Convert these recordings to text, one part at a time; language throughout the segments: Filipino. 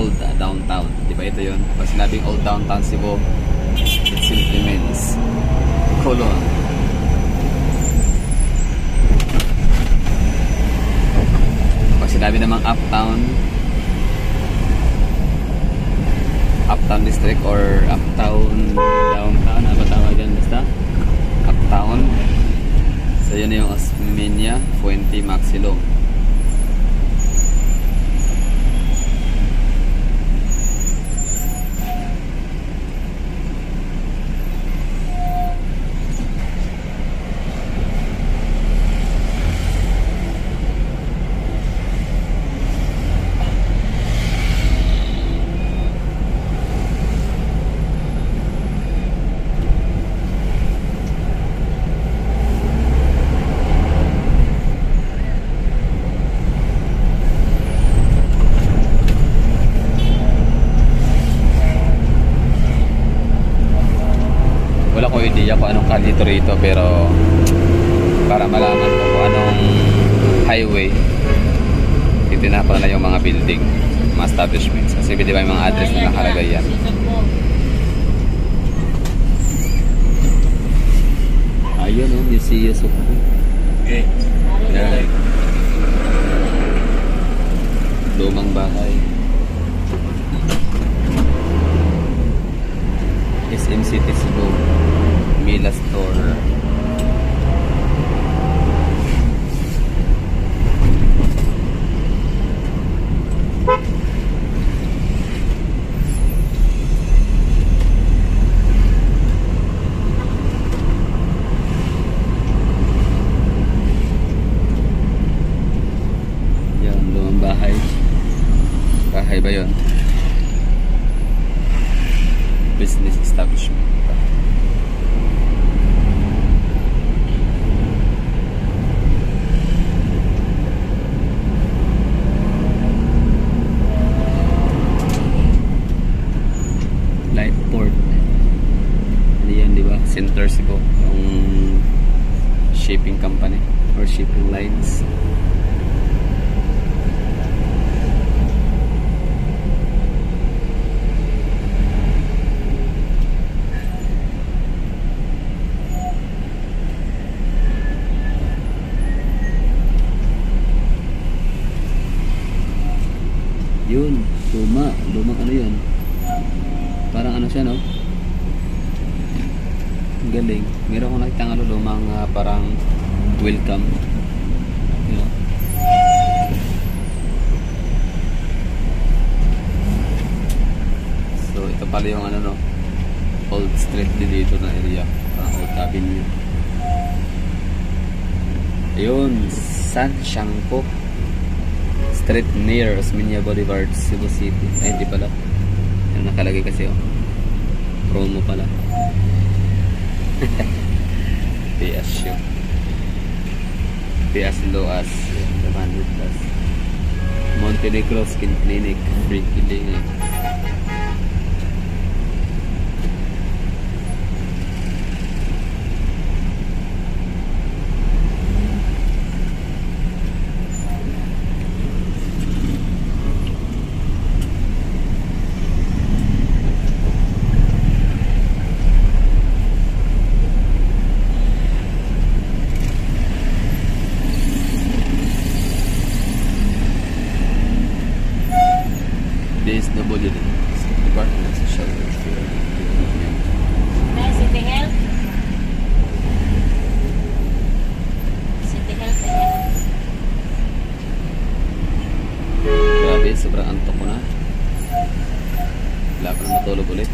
old downtown. Di ba ito yun? Pag sinabing old downtown Cebu, it simply means Colon. Pag sinabi namang uptown district or uptown downtown, ano ba tawag yan? Basta uptown. So yun yung Osmeña, Fuente, Maxilog. Wala ko idea kung anong kalito rito, pero para malaman ko kung anong highway, titinapa na yung mga building, mga establishments. Kasi di ba yung mga address na nakalagay yan. Ayun o, Museum of okay. Yeah. Lumang bahay. SM City Cebu, Mila Store. Yan, lumang bahay. Bahay ba yun? Business establishment. Light port. Ano yan, di ba? Center Cebu, yung shipping company or shipping lines. Yun, lumang ano yun, parang ano siya, no? Ang galing. Meron akong nakitang ano, lumang parang welcome, you know? So ito pala yung ano, no, old street din dito na area, parang old avenue. Ayun, San Siangco Street near Osmeña Boulevard, Cebu City. Ay, hindi pala. Yan nakalagay kasi, oh. Promo pala. Pay as you. Pay as low as 100 plus. Montenegro Skin Clinic. Free killing. DSWD Department of Social Welfare. City Health. City Health. Grabe, sobrang antok ko na. Wala ko na matulog ulit.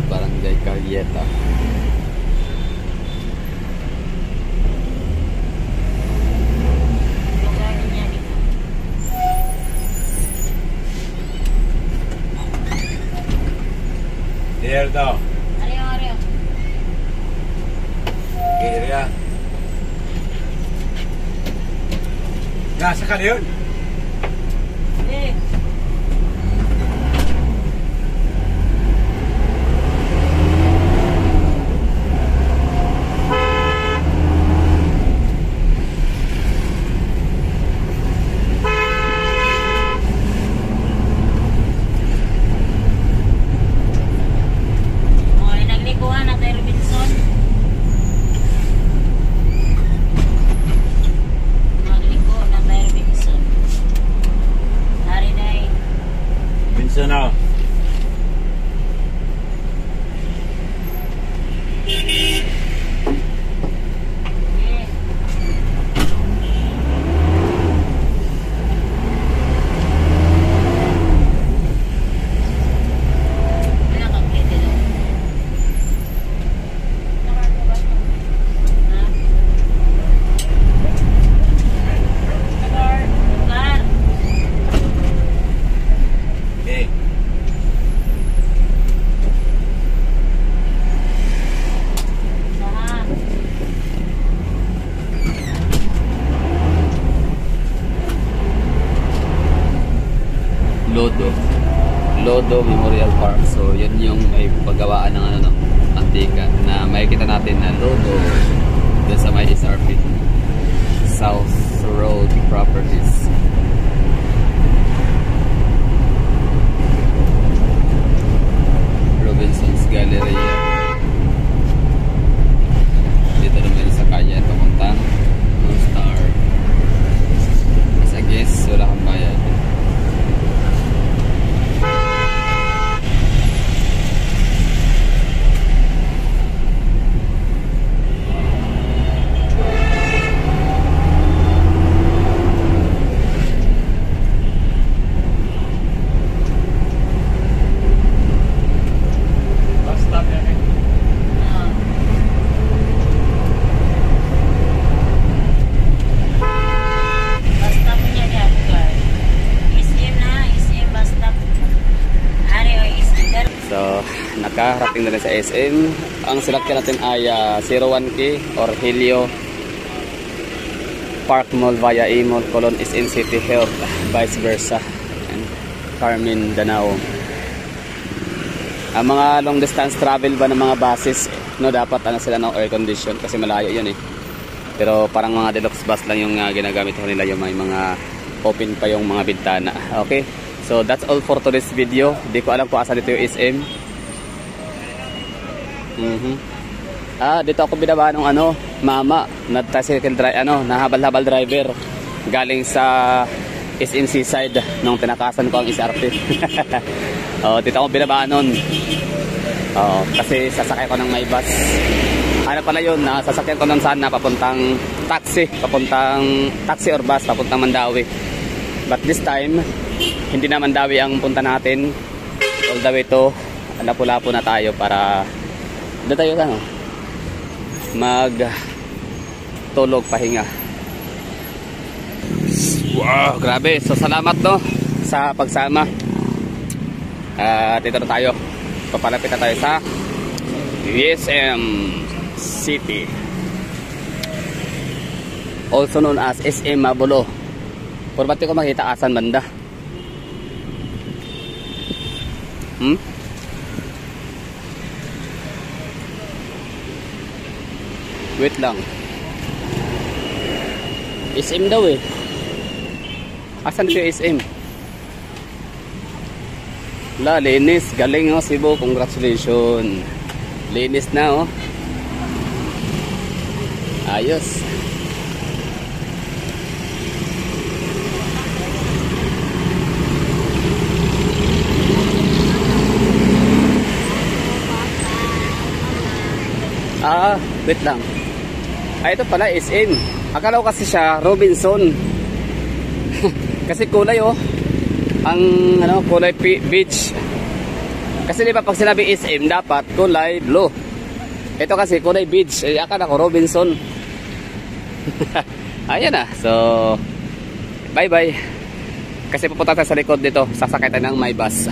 Barangay Carieta. daw. Ariyo. Kaya. Nasa ka na yun? Eh. Okay, naglikuhan na tayo, Robinson. Nagliko na tayo, Robinson. Hari na eh. Minsan na. Eh. Wala kang pwede daw. Ha? Lugar. Okay. Saan? Lodo Memorial Park. So, yan yung may paggawaan ng ano, no, antika na makikita natin na Lodo dun sa may SRP South Road Properties. Robinson's Galleria. Dito naman sa kanya papuntang Blue Star. Sa guess, wala kang bayad. Bus stop yan eh. Ah. Bus stop niya dyan, lugar. SM na, SM bus stop. Ari o SM. So, nakarating na rin sa SM. Ang sinakyan natin ay 01K or Helio Park Mall via A-Mall Colon SM City Health, vice versa. And Carmen Danao. Ang mga long distance travel ba ng mga buses, no, dapat ano sila ng air condition kasi malayo yun eh. Pero parang mga deluxe bus lang yung ginagamit ko nila, yung may mga open pa yung mga bintana. Okay? So that's all for today's video. Di ko alam kung asan dito yung SM. Dito ako binaba ng ano, mama, na tricycle driver, ano, na habal-habal driver galing sa SM Seaside nung tinakasan ko ang SRT. Dito ako binaba nun. Kasi sasakay ko ng may bus. Ano pala yun, sasakyan ko nun saan na papuntang taxi or bus papuntang Mandawi. But this time, hindi na Mandawi ang punta natin. All the way to Lapu-Lapu na tayo para doon tayo ano, mag tulog, pahinga. Wow, grabe. So salamat no sa pagsama. Dito na tayo. Papalapit na tayo sa SM City, also known as SM Mabulo. Purbati ko makita asan banda. Wait lang. SM daw eh. Asan dito yung SM? La, linis. Galing oh, Cebu. Congratulations. Linis na oh. Ayos. Wait lang. Ito pala SM. Akala ko kasi siya Robinson. Kasi kulay oh. Ang ano, kulay beach. Kasi di ba pag sinabi SM dapat kulay blue. Ito kasi kulay beach. Akala ko Robinson. Ayan na. So bye bye. Kasi pupunta tayo sa likod dito. Sasakay tayo ng my bus.